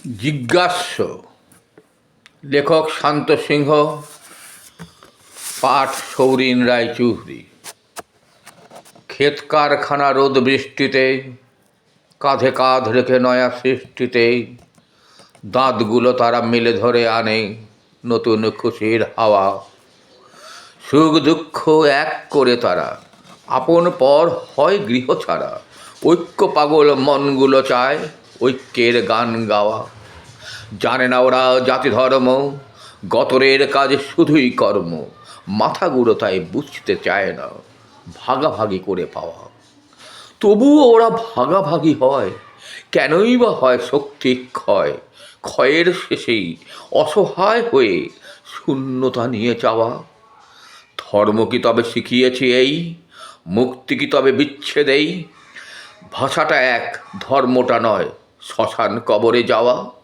জিজ্ঞাস্য, লেখক শান্ত সিংহ, পাঠ সৌরিন রায়চৌধুরী। ক্ষেত কারখানা রোদ বৃষ্টিতে, কাঁধে কাঁধ রেখে নয়া সৃষ্টিতে দাঁতগুলো তারা মেলে ধরে আনে নতুন খুশির হাওয়া। সুখ দুঃখ এক করে তারা, আপন পর হয় গৃহ ছাড়া। ঐক্য পাগল মনগুলো চায় ঐক্যের গান গাওয়া। জানে না ওরা জাতি ধর্ম, গতরের কাজ শুধুই কর্ম। মাথাগুলো তাই বুঝতে চায় না ভাগাভাগি করে পাওয়া। তবুও ওরা ভাগাভাগি হয়, কেনই বা হয় শক্তি ক্ষয়। ক্ষয়ের শেষেই অসহায় হয়ে শূন্যতা নিয়ে চাওয়া। ধর্ম কি তবে শিখিয়েছি এই, মুক্তি কি তবে বিচ্ছেদেই? ভাষাটা এক, ধর্মটা নয়, শ্মশান কবরে যাওয়া।